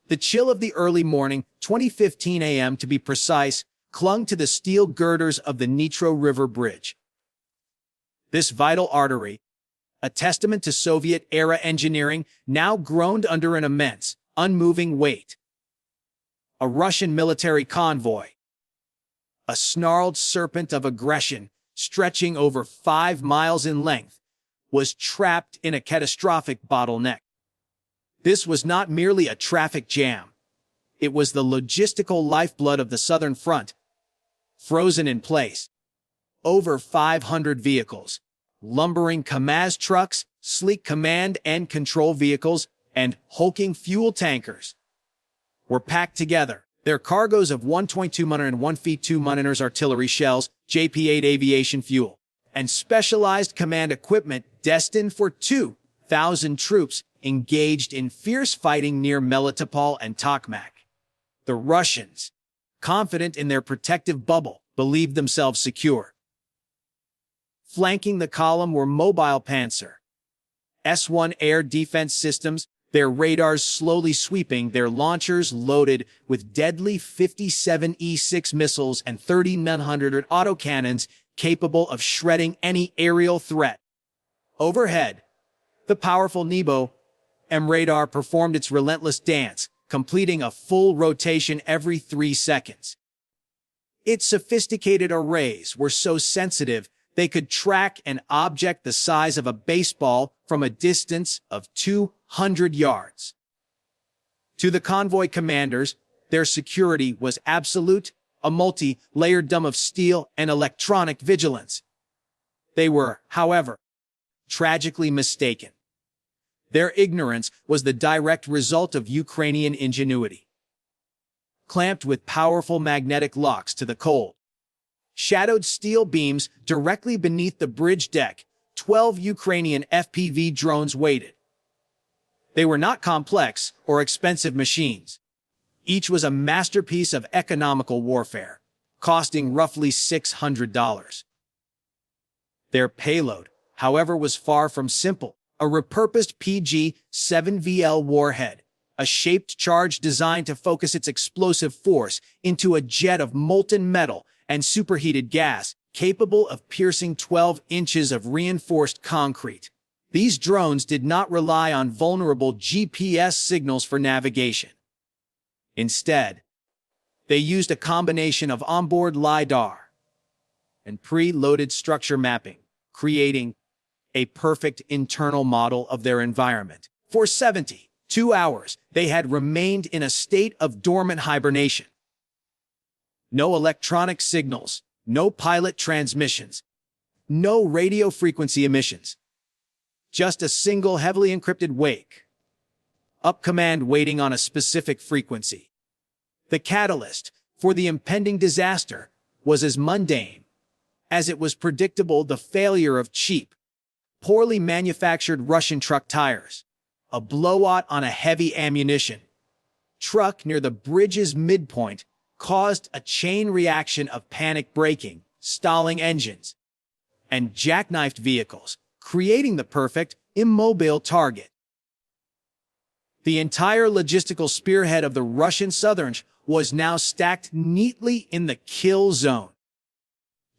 The chill of the early morning, 20:15 a.m. to be precise, clung to the steel girders of the Nitro River Bridge. This vital artery, a testament to Soviet-era engineering, now groaned under an immense, unmoving weight. A Russian military convoy, a snarled serpent of aggression stretching over 5 miles in length, was trapped in a catastrophic bottleneck. This was not merely a traffic jam. It was the logistical lifeblood of the Southern Front, frozen in place. Over 500 vehicles, lumbering Kamaz trucks, sleek command and control vehicles, and hulking fuel tankers, were packed together. Their cargoes of 1.2 million and 1 feet 2 millimeters artillery shells, JP-8 aviation fuel, and specialized command equipment destined for 2,000 troops engaged in fierce fighting near Melitopol and Tokmak. The Russians, confident in their protective bubble, believed themselves secure. Flanking the column were mobile Pantsir-S1 air defense systems, their radars slowly sweeping, their launchers loaded with deadly 57 E-6 missiles and 3,900 autocannons capable of shredding any aerial threat. Overhead, the powerful Nebo-M radar performed its relentless dance, completing a full rotation every 3 seconds. Its sophisticated arrays were so sensitive they could track an object the size of a baseball from a distance of 200 yards. To the convoy commanders, their security was absolute, a multi-layered dome of steel and electronic vigilance. They were, however, tragically mistaken. Their ignorance was the direct result of Ukrainian ingenuity. Clamped with powerful magnetic locks to the cold, shadowed steel beams directly beneath the bridge deck, 12 Ukrainian FPV drones waited. They were not complex or expensive machines. Each was a masterpiece of economical warfare, costing roughly $600. Their payload, however, was far from simple. A repurposed PG-7VL warhead, a shaped charge designed to focus its explosive force into a jet of molten metal and superheated gas, capable of piercing 12 inches of reinforced concrete. These drones did not rely on vulnerable GPS signals for navigation. Instead, they used a combination of onboard LIDAR and pre-loaded structure mapping, creating a perfect internal model of their environment. For 72 hours, they had remained in a state of dormant hibernation. No electronic signals, no pilot transmissions, no radio frequency emissions. Just a single heavily encrypted wake. Up command waiting on a specific frequency. The catalyst for the impending disaster was as mundane as it was predictable: the failure of cheap, poorly manufactured Russian truck tires. A blowout on a heavy ammunition truck near the bridge's midpoint caused a chain reaction of panic braking, stalling engines, and jackknifed vehicles, creating the perfect immobile target. The entire logistical spearhead of the Russian Southern was now stacked neatly in the kill zone,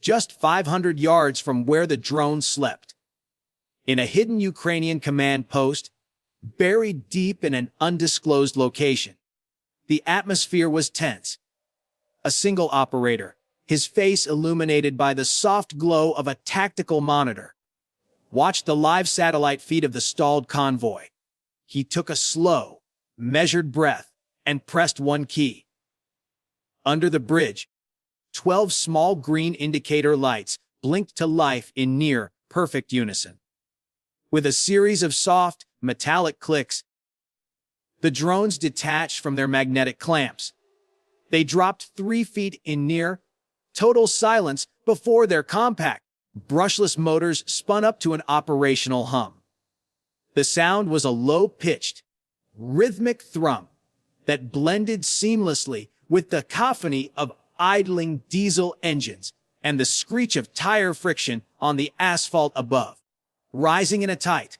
just 500 yards from where the drone slept. In a hidden Ukrainian command post, buried deep in an undisclosed location. The atmosphere was tense. A single operator, his face illuminated by the soft glow of a tactical monitor, watched the live satellite feed of the stalled convoy. He took a slow, measured breath and pressed one key. Under the bridge, 12 small green indicator lights blinked to life in near-perfect unison. With a series of soft, metallic clicks, the drones detached from their magnetic clamps. They dropped 3 feet in near total silence before their compact, brushless motors spun up to an operational hum. The sound was a low-pitched, rhythmic thrum that blended seamlessly with the cacophony of idling diesel engines and the screech of tire friction on the asphalt above. Rising in a tight,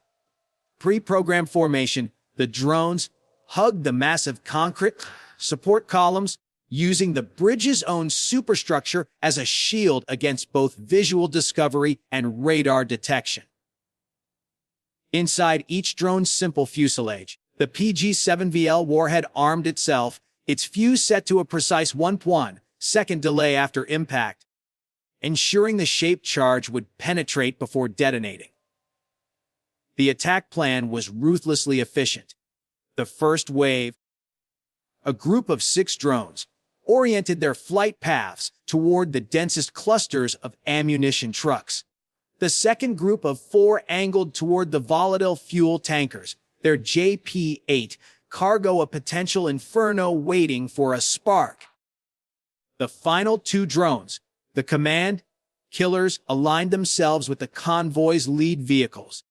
pre-programmed formation, the drones, hugged the massive concrete support columns, using the bridge's own superstructure as a shield against both visual discovery and radar detection. Inside each drone's simple fuselage, the PG-7VL warhead armed itself, its fuse set to a precise 1.1-second delay after impact, ensuring the shaped charge would penetrate before detonating. The attack plan was ruthlessly efficient. The first wave, a group of 6 drones, oriented their flight paths toward the densest clusters of ammunition trucks. The second group of 4 angled toward the volatile fuel tankers, their JP-8 cargo a potential inferno waiting for a spark. The final 2 drones, the command killers, aligned themselves with the convoy's lead vehicles,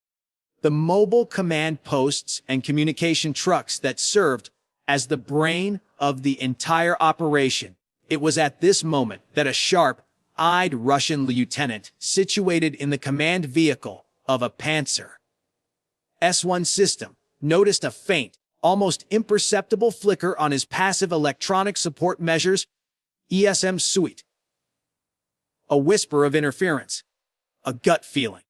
the mobile command posts and communication trucks that served as the brain of the entire operation. It was at this moment that a sharp-eyed Russian lieutenant, situated in the command vehicle of a Pantsir-S1 system, noticed a faint, almost imperceptible flicker on his passive electronic support measures ESM suite. A whisper of interference, a gut feeling.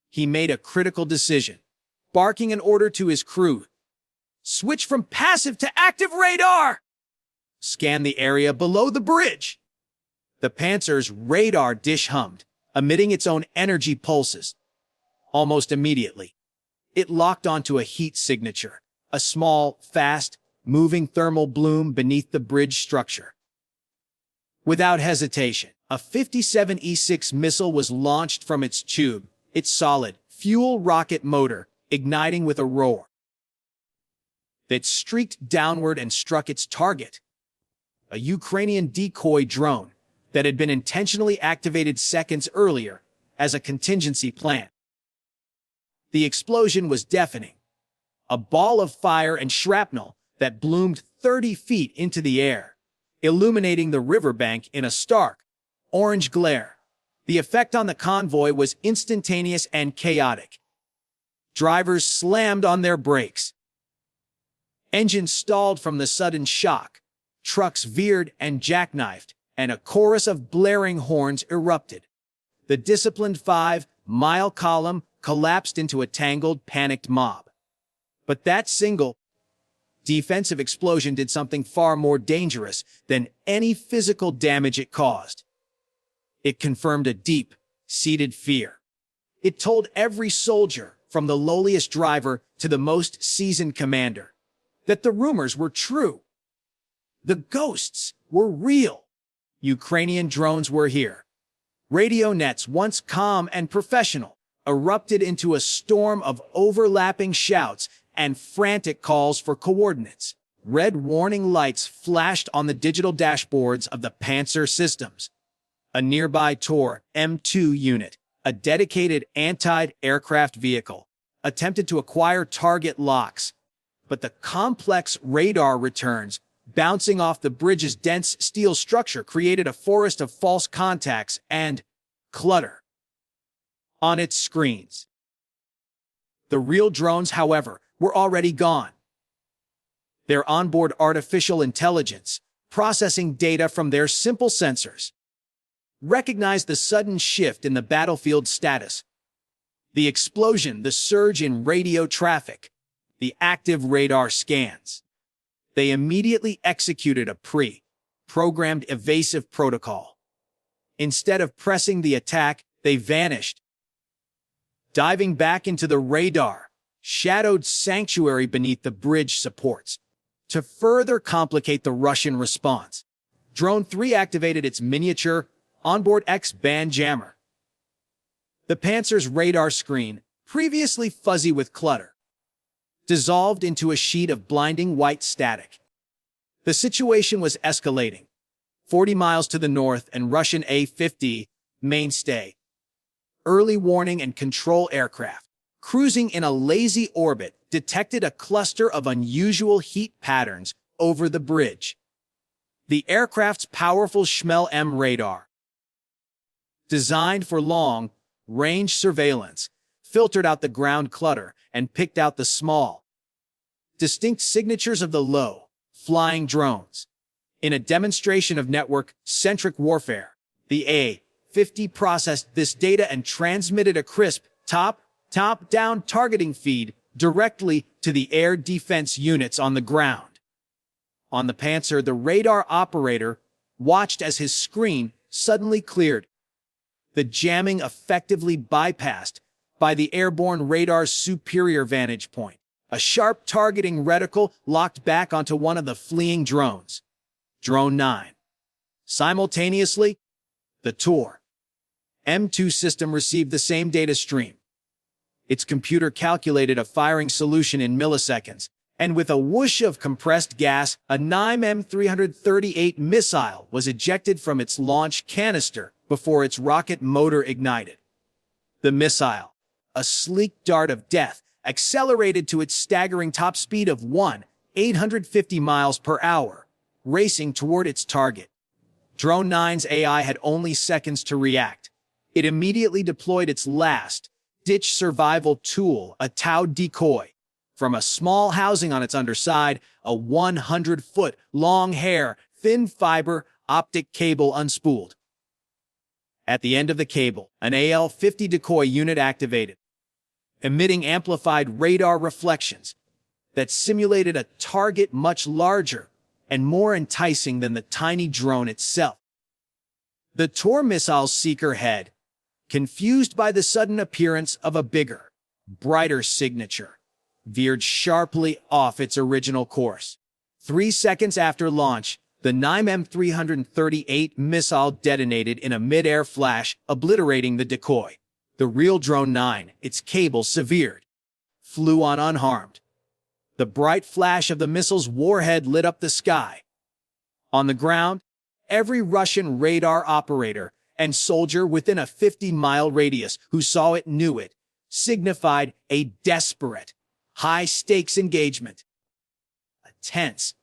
He made a critical decision, barking an order to his crew. Switch from passive to active radar! Scan the area below the bridge. The Pantsir's radar dish hummed, emitting its own energy pulses. Almost immediately, it locked onto a heat signature, a small, fast-moving thermal bloom beneath the bridge structure. Without hesitation, a 57E6 missile was launched from its tube, its solid, fuel rocket motor igniting with a roar that streaked downward and struck its target, a Ukrainian decoy drone that had been intentionally activated seconds earlier as a contingency plan. The explosion was deafening, a ball of fire and shrapnel that bloomed 30 feet into the air, illuminating the riverbank in a stark, orange glare. The effect on the convoy was instantaneous and chaotic. Drivers slammed on their brakes. Engines stalled from the sudden shock. Trucks veered and jackknifed, and a chorus of blaring horns erupted. The disciplined 5-mile column collapsed into a tangled, panicked mob. But that single defensive explosion did something far more dangerous than any physical damage it caused. It confirmed a deep-seated fear. It told every soldier, from the lowliest driver to the most seasoned commander, that the rumors were true. The ghosts were real. Ukrainian drones were here. Radio nets, once calm and professional, erupted into a storm of overlapping shouts and frantic calls for coordinates. Red warning lights flashed on the digital dashboards of the Pantsir systems. A nearby Tor-M2 unit, a dedicated anti-aircraft vehicle, attempted to acquire target locks, but the complex radar returns, bouncing off the bridge's dense steel structure, created a forest of false contacts and clutter on its screens. The real drones, however, were already gone. Their onboard artificial intelligence, processing data from their simple sensors, recognized the sudden shift in the battlefield status. The explosion, the surge in radio traffic, the active radar scans. They immediately executed a pre-programmed evasive protocol. Instead of pressing the attack, they vanished, diving back into the radar-shadowed sanctuary beneath the bridge supports. To further complicate the Russian response, Drone 3 activated its miniature onboard X-band jammer. The Pantsir's radar screen, previously fuzzy with clutter, dissolved into a sheet of blinding white static. The situation was escalating. 40 miles to the north, and Russian A-50 mainstay, early warning and control aircraft, cruising in a lazy orbit, detected a cluster of unusual heat patterns over the bridge. The aircraft's powerful Shmel-M radar, designed for long-range surveillance, filtered out the ground clutter and picked out the small, distinct signatures of the low-flying drones. In a demonstration of network-centric warfare, the A-50 processed this data and transmitted a crisp top-down targeting feed directly to the air defense units on the ground. On the Pantsir, the radar operator watched as his screen suddenly cleared, the jamming effectively bypassed by the airborne radar's superior vantage point. A sharp targeting reticle locked back onto one of the fleeing drones. Drone 9. Simultaneously, the Tor-M2 system received the same data stream. Its computer calculated a firing solution in milliseconds, and with a whoosh of compressed gas, a M338 missile was ejected from its launch canister before its rocket motor ignited. The missile, a sleek dart of death, accelerated to its staggering top speed of 850 miles per hour, racing toward its target. Drone 9's AI had only seconds to react. It immediately deployed its last-ditch survival tool, a Tau decoy. From a small housing on its underside, a 100-foot long hair, thin fiber optic cable unspooled. At the end of the cable, an AL-50 decoy unit activated, emitting amplified radar reflections that simulated a target much larger and more enticing than the tiny drone itself. The Tor missile's seeker head, confused by the sudden appearance of a bigger, brighter signature, veered sharply off its original course. 3 seconds after launch, the M338 missile detonated in a mid-air flash, obliterating the decoy. The real Drone 9, its cable severed, flew on unharmed. The bright flash of the missile's warhead lit up the sky. On the ground, every Russian radar operator and soldier within a 50-mile radius who saw it knew it signified a desperate, high-stakes engagement. A tense,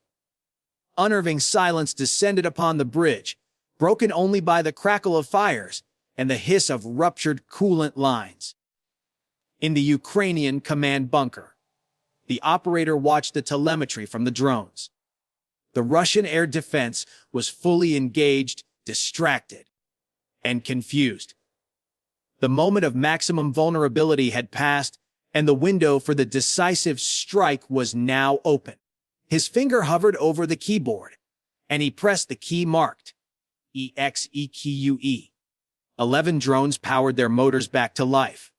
unnerving silence descended upon the bridge, broken only by the crackle of fires and the hiss of ruptured coolant lines. In the Ukrainian command bunker, the operator watched the telemetry from the drones. The Russian air defense was fully engaged, distracted, and confused. The moment of maximum vulnerability had passed, and the window for the decisive strike was now open. His finger hovered over the keyboard, and he pressed the key marked EXEQUE. 11 drones powered their motors back to life.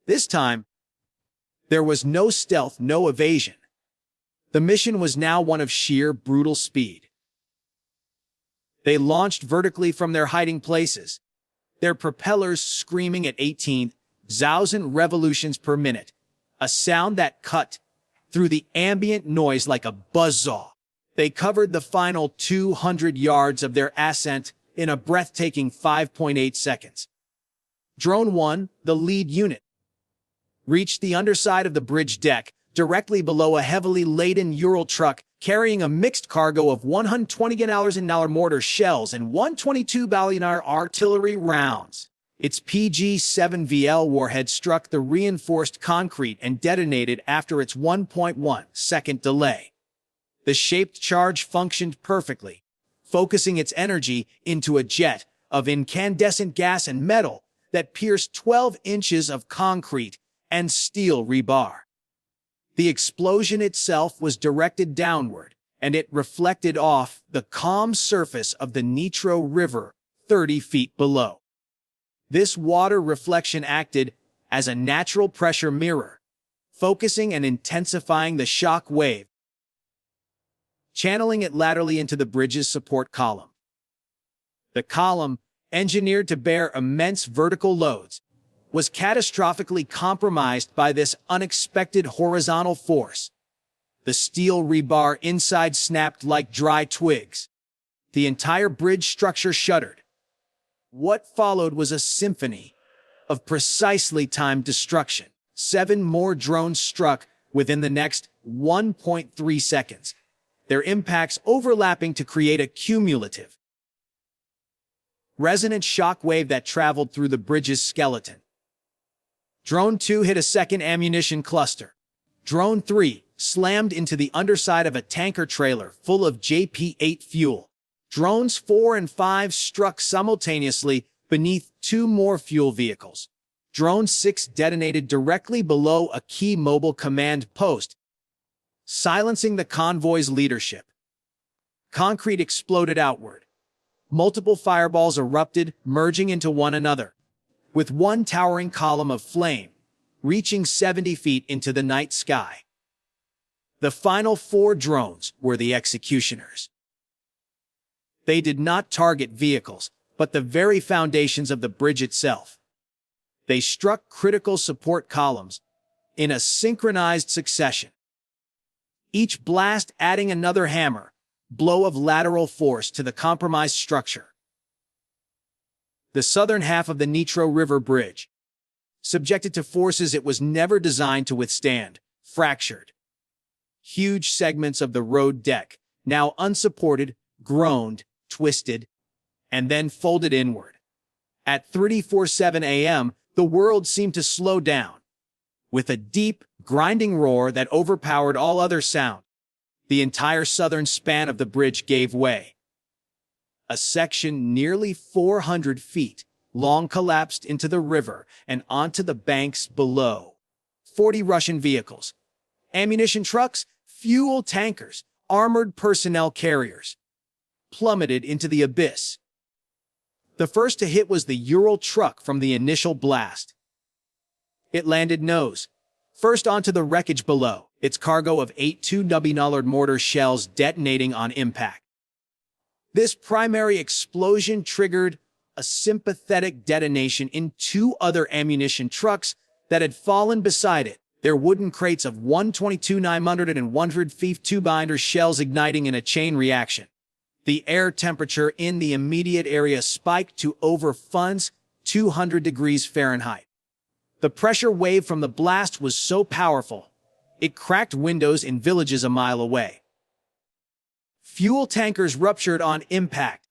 This time, there was no stealth, no evasion. The mission was now one of sheer, brutal speed. They launched vertically from their hiding places, their propellers screaming at 18,000 revolutions per minute, a sound that cut through the ambient noise like a buzzsaw. They covered the final 200 yards of their ascent in a breathtaking 5.8 seconds. Drone 1, the lead unit, reached the underside of the bridge deck, directly below a heavily laden Ural truck carrying a mixed cargo of 120,000 mortar shells and 122,000 artillery rounds. Its PG-7VL warhead struck the reinforced concrete and detonated after its 1.1-second delay. The shaped charge functioned perfectly, focusing its energy into a jet of incandescent gas and metal that pierced 12 inches of concrete and steel rebar. The explosion itself was directed downward, and it reflected off the calm surface of the Nitro River 30 feet below. This water reflection acted as a natural pressure mirror, focusing and intensifying the shock wave, channeling it laterally into the bridge's support column. The column, engineered to bear immense vertical loads, was catastrophically compromised by this unexpected horizontal force. The steel rebar inside snapped like dry twigs. The entire bridge structure shuddered. What followed was a symphony of precisely timed destruction. 7 more drones struck within the next 1.3 seconds, their impacts overlapping to create a cumulative, resonant shock wave that traveled through the bridge's skeleton. Drone 2 hit a second ammunition cluster. Drone 3, slammed into the underside of a tanker trailer full of JP-8 fuel. Drones 4 and 5 struck simultaneously beneath 2 more fuel vehicles. Drone 6 detonated directly below a key mobile command post, silencing the convoy's leadership. Concrete exploded outward. Multiple fireballs erupted, merging into one another, with one towering column of flame, reaching 70 feet into the night sky. The final 4 drones were the executioners. They did not target vehicles, but the very foundations of the bridge itself. They struck critical support columns in a synchronized succession, each blast adding another hammer blow of lateral force to the compromised structure. The southern half of the Nitro River Bridge, subjected to forces it was never designed to withstand, fractured. Huge segments of the road deck, now unsupported, groaned, twisted, and then folded inward. At 3:47 a.m., the world seemed to slow down. With a deep, grinding roar that overpowered all other sound, the entire southern span of the bridge gave way. A section nearly 400 feet long collapsed into the river and onto the banks below. 40 Russian vehicles, ammunition trucks, fuel tankers, armored personnel carriers plummeted into the abyss. The first to hit was the Ural truck from the initial blast. It landed nose first onto the wreckage below, its cargo of 8 2W mortar shells detonating on impact. This primary explosion triggered a sympathetic detonation in 2 other ammunition trucks that had fallen beside it, their wooden crates of 122-900 and 152 binder shells igniting in a chain reaction. The air temperature in the immediate area spiked to over 200 degrees Fahrenheit. The pressure wave from the blast was so powerful, it cracked windows in villages a mile away. Fuel tankers ruptured on impact,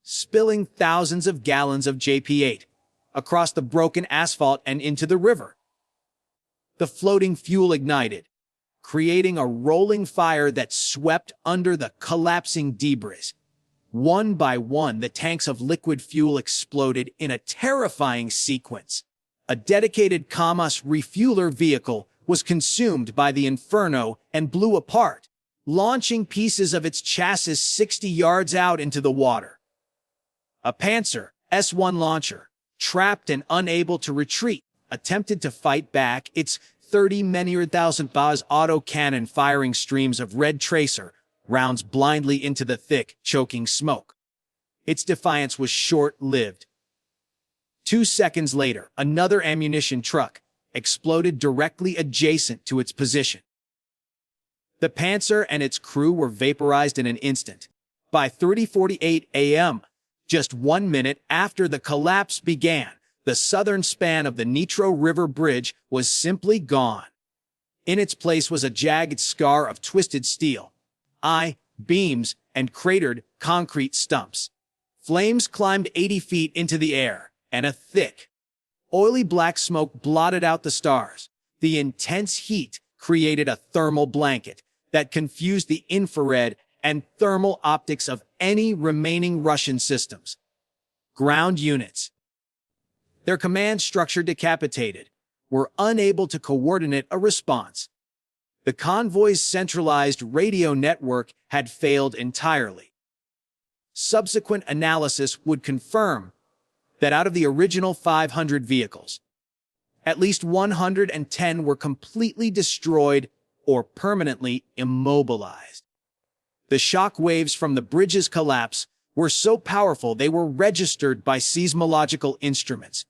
spilling thousands of gallons of JP-8 across the broken asphalt and into the river. The floating fuel ignited, creating a rolling fire that swept under the collapsing debris. One by one, the tanks of liquid fuel exploded in a terrifying sequence. A dedicated Kamaz refueler vehicle was consumed by the inferno and blew apart, launching pieces of its chassis 60 yards out into the water. A Pantsir-S1 launcher, trapped and unable to retreat, attempted to fight back, its 30,000 Baz auto-cannon firing streams of red tracer rounds blindly into the thick, choking smoke. Its defiance was short-lived. 2 seconds later, another ammunition truck exploded directly adjacent to its position. The Pantsir and its crew were vaporized in an instant. By 3:48 a.m., just 1 minute after the collapse began, the southern span of the Nitro River Bridge was simply gone. In its place was a jagged scar of twisted steel, I-beams, and cratered concrete stumps. Flames climbed 80 feet into the air, and a thick, oily black smoke blotted out the stars. The intense heat created a thermal blanket that confused the infrared and thermal optics of any remaining Russian systems. Ground units, their command structure decapitated, were unable to coordinate a response. The convoy's centralized radio network had failed entirely. Subsequent analysis would confirm that out of the original 500 vehicles, at least 110 were completely destroyed or permanently immobilized. The shock waves from the bridge's collapse were so powerful they were registered by seismological instruments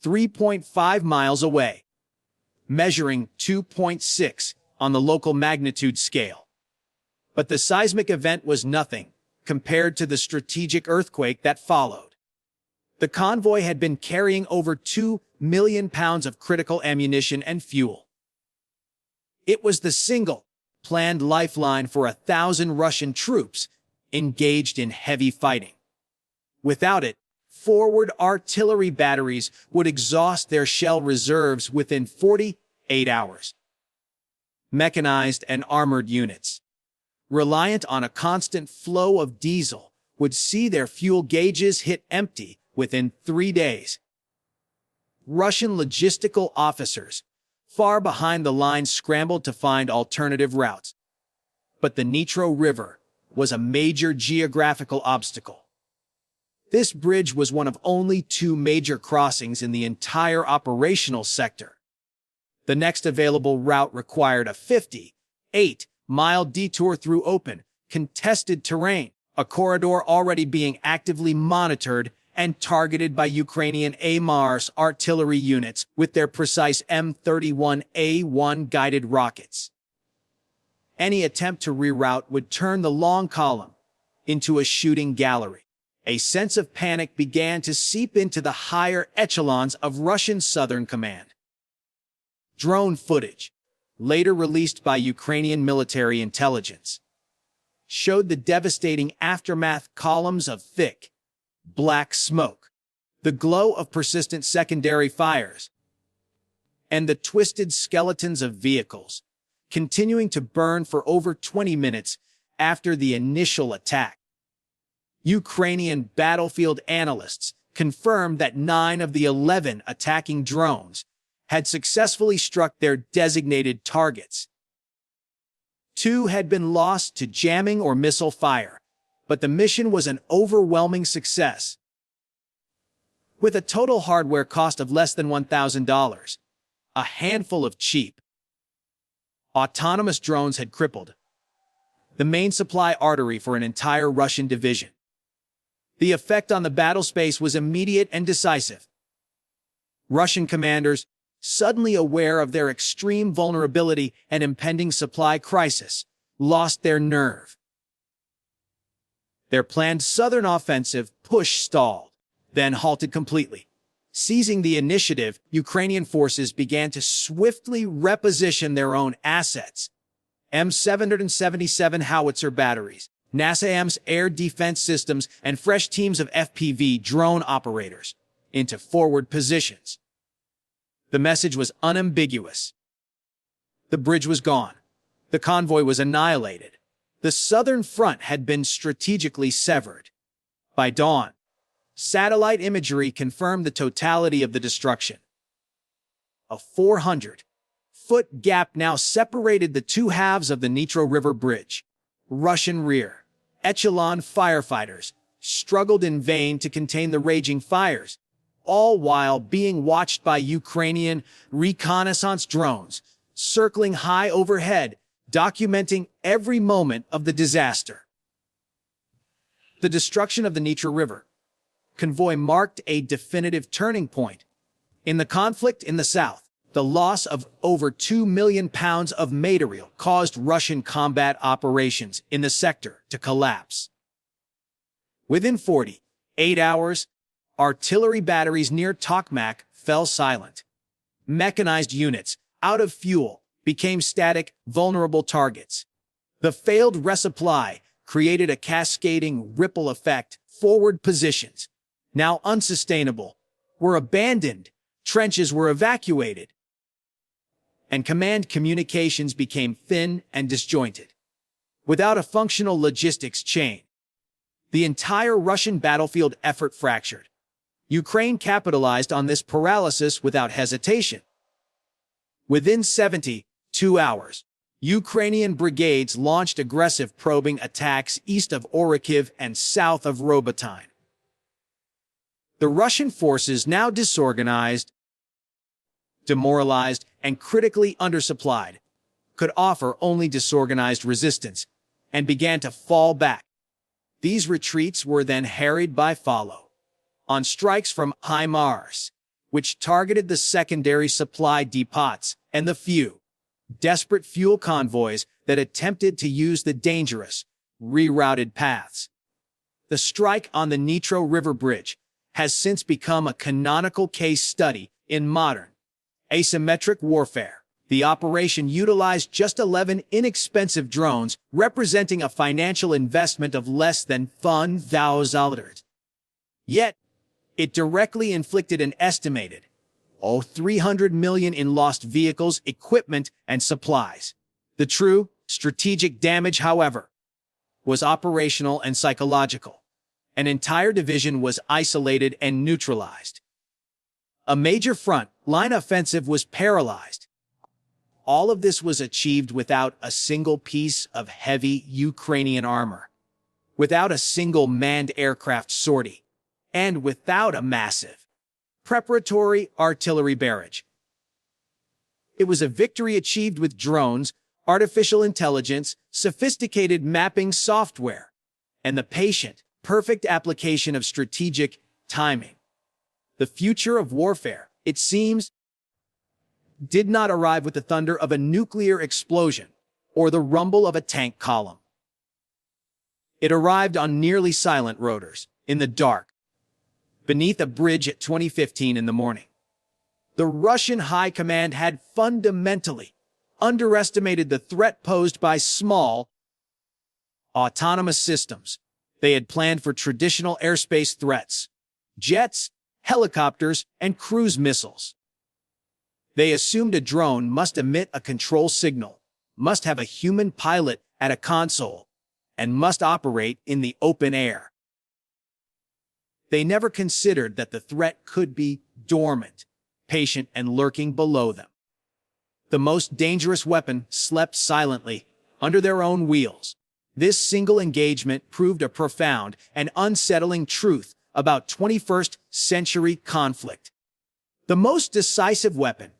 3.5 miles away, measuring 2.6 on the local magnitude scale. But the seismic event was nothing compared to the strategic earthquake that followed. The convoy had been carrying over 2 million pounds of critical ammunition and fuel. It was the single, planned lifeline for 1,000 Russian troops engaged in heavy fighting. Without it, forward artillery batteries would exhaust their shell reserves within 48 hours. mechanized and armored units, reliant on a constant flow of diesel, would see their fuel gauges hit empty within 3 days. Russian logistical officers, far behind the line, scrambled to find alternative routes. But the Nitro River was a major geographical obstacle. This bridge was one of only 2 major crossings in the entire operational sector. The next available route required a 58-mile detour through open, contested terrain, a corridor already being actively monitored and targeted by Ukrainian HIMARS artillery units with their precise M31A1 guided rockets. Any attempt to reroute would turn the long column into a shooting gallery. A sense of panic began to seep into the higher echelons of Russian Southern Command. Drone footage, later released by Ukrainian military intelligence, showed the devastating aftermath: columns of thick, black smoke, the glow of persistent secondary fires, and the twisted skeletons of vehicles, continuing to burn for over 20 minutes after the initial attack. Ukrainian battlefield analysts confirmed that 9 of the 11 attacking drones had successfully struck their designated targets. 2 had been lost to jamming or missile fire, but the mission was an overwhelming success. With a total hardware cost of less than $1,000, a handful of cheap, autonomous drones had crippled the main supply artery for an entire Russian division. The effect on the battle space was immediate and decisive. Russian commanders, suddenly aware of their extreme vulnerability and impending supply crisis, lost their nerve. Their planned southern offensive push stalled, then halted completely. Seizing the initiative, Ukrainian forces began to swiftly reposition their own assets: M777 howitzer batteries, NASAMS air defense systems, and fresh teams of FPV drone operators into forward positions. The message was unambiguous. The bridge was gone. The convoy was annihilated. The southern front had been strategically severed. By dawn, satellite imagery confirmed the totality of the destruction. A 400-foot gap now separated the 2 halves of the Nitro River Bridge. Russian rear echelon firefighters struggled in vain to contain the raging fires, all while being watched by Ukrainian reconnaissance drones circling high overhead, documenting every moment of the disaster. The destruction of the Nitro River convoy marked a definitive turning point in the conflict in the south. The loss of over 2 million pounds of material caused Russian combat operations in the sector to collapse. Within 48 hours, artillery batteries near Tokmak fell silent. Mechanized units, out of fuel, became static, vulnerable targets. The failed resupply created a cascading ripple effect. Forward positions, now unsustainable, were abandoned, trenches were evacuated, and command communications became thin and disjointed. Without a functional logistics chain, the entire Russian battlefield effort fractured. Ukraine capitalized on this paralysis without hesitation. Within 72 hours, Ukrainian brigades launched aggressive probing attacks east of Orikhiv and south of Robotyne. The Russian forces, now disorganized, demoralized, and critically undersupplied, could offer only disorganized resistance and began to fall back. These retreats were then harried by follow-on strikes from HIMARS, which targeted the secondary supply depots and the few desperate fuel convoys that attempted to use the dangerous, rerouted paths. The strike on the Nitro River Bridge has since become a canonical case study in modern asymmetric warfare. The operation utilized just 11 inexpensive drones, representing a financial investment of less than $1,000. Yet, it directly inflicted an estimated $300 million in lost vehicles, equipment, and supplies. The true strategic damage, however, was operational and psychological. An entire division was isolated and neutralized. A major front line offensive was paralyzed. All of this was achieved without a single piece of heavy Ukrainian armor, without a single manned aircraft sortie, and without a massive preparatory artillery barrage. It was a victory achieved with drones, artificial intelligence, sophisticated mapping software, and the patient, perfect application of strategic timing. The future of warfare, it seems, did not arrive with the thunder of a nuclear explosion or the rumble of a tank column. It arrived on nearly silent rotors, in the dark, beneath a bridge at 20:15 in the morning. The Russian High Command had fundamentally underestimated the threat posed by small, autonomous systems. They had planned for traditional airspace threats, jets, helicopters, and cruise missiles. They assumed a drone must emit a control signal, must have a human pilot at a console, and must operate in the open air. They never considered that the threat could be dormant, patient, and lurking below them. The most dangerous weapon slept silently under their own wheels. This single engagement proved a profound and unsettling truth about 21st century conflict. The most decisive weapon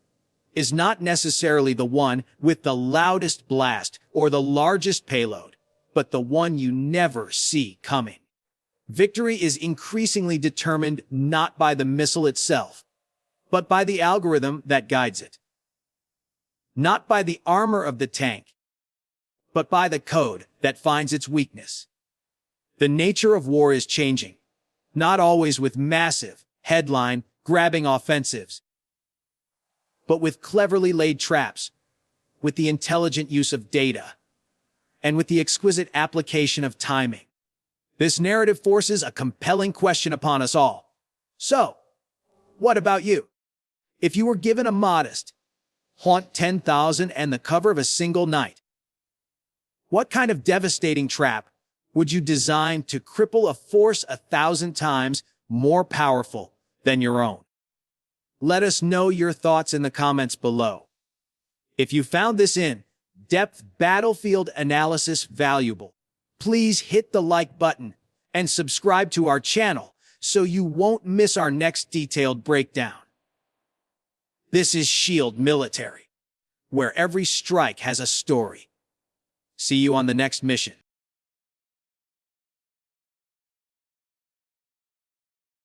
is not necessarily the one with the loudest blast or the largest payload, but the one you never see coming. Victory is increasingly determined not by the missile itself, but by the algorithm that guides it. Not by the armor of the tank, but by the code that finds its weakness. The nature of war is changing, not always with massive, headline-grabbing offensives, but with cleverly laid traps, with the intelligent use of data, and with the exquisite application of timing. This narrative forces a compelling question upon us all. So, what about you? If you were given a modest, haunt 10,000 and the cover of a single night, what kind of devastating trap would you design to cripple a force 1,000 times more powerful than your own? Let us know your thoughts in the comments below. If you found this in-depth battlefield analysis valuable, please hit the like button and subscribe to our channel so you won't miss our next detailed breakdown. This is Shield Military, where every strike has a story. See you on the next mission.